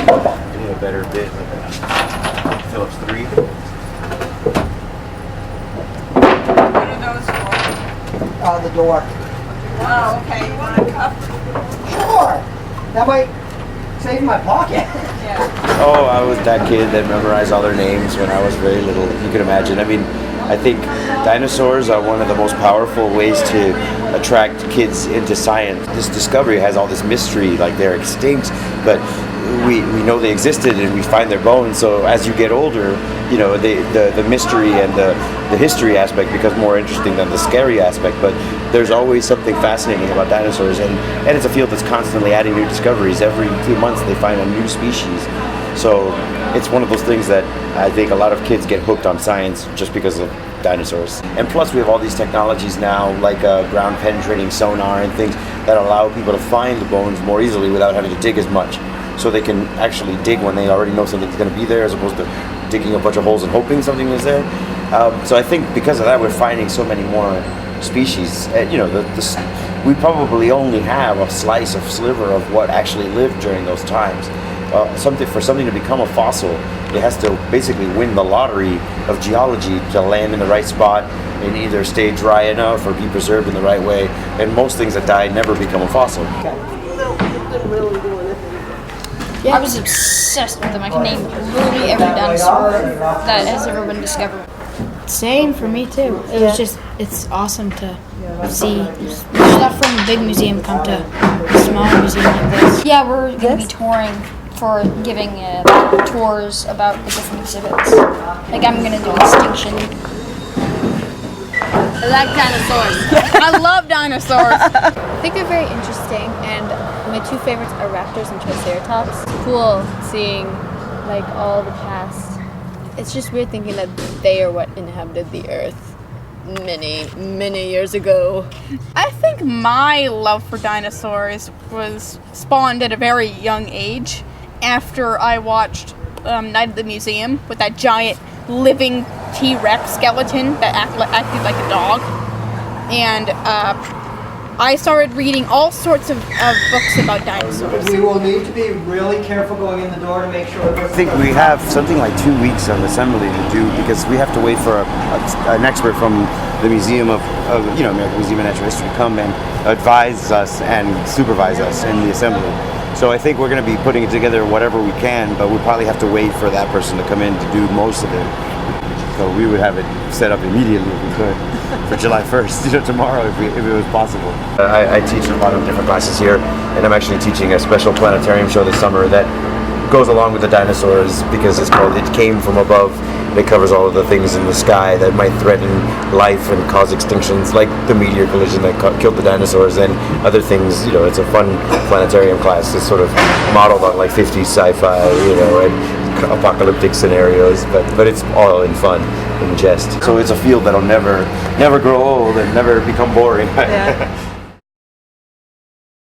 I need a better bit, like a Phillips 3. What are those for? The door. Oh, okay. You want a cup? Sure. That might save my pocket. Yeah. Oh, I was that kid that memorized all their names when I was very little. You can imagine. I mean, I think dinosaurs are one of the most powerful ways to attract kids into science. This discovery has all this mystery, like they're extinct, but we know they existed and we find their bones. So as you get older, you know, the mystery and the history aspect becomes more interesting than the scary aspect. But there's always something fascinating about dinosaurs, and it's a field that's constantly adding new discoveries. Every few months they find a new species. So it's one of those things that I think a lot of kids get hooked on science just because of dinosaurs. And plus we have all these technologies now, like ground penetrating sonar and things that allow people to find the bones more easily without having to dig as much. So they can actually dig when they already know something's going to be there, as opposed to digging a bunch of holes and hoping something is there. So I think because of that, we're finding so many more species. You know, we probably only have a sliver of what actually lived during those times. For something to become a fossil, it has to basically win the lottery of geology to land in the right spot and either stay dry enough or be preserved in the right way. And most things that die never become a fossil. I was obsessed with them. I can name literally every dinosaur that has ever been discovered. Same for me too. It's awesome to see stuff from a big museum come to a small museum like this. Yeah, we're going to be touring for giving tours about the different exhibits. Like I'm going to do extinction. I like dinosaurs. I love dinosaurs. I think they're very interesting, and my two favorites are raptors and triceratops. It's cool seeing like all the past. It's just weird thinking that they are what inhabited the earth many years ago. I think my love for dinosaurs was spawned at a very young age after I watched Night at the Museum with that giant living T-Rex skeleton that acted like a dog. And I started reading all sorts of books about dinosaurs. We will need to be really careful going in the door to make sure. I think we have something like 2 weeks of assembly to do because we have to wait for an expert from the Museum of American Museum of Natural History to come and advise us and supervise us in the assembly. So I think we're going to be putting it together whatever we can, but we'll probably have to wait for that person to come in to do most of it. So we would have it set up immediately if we could for July 1st, tomorrow if it was possible. I teach a lot of different classes here, and I'm actually teaching a special planetarium show this summer that goes along with the dinosaurs because it's called It Came From Above. It covers all of the things in the sky that might threaten life and cause extinctions, like the meteor collision that killed the dinosaurs and other things. You know, it's a fun planetarium class. It's sort of modeled on like 50s sci-fi, and apocalyptic scenarios, but it's all in fun and jest. So it's a field that'll never grow old and never become boring. Yeah.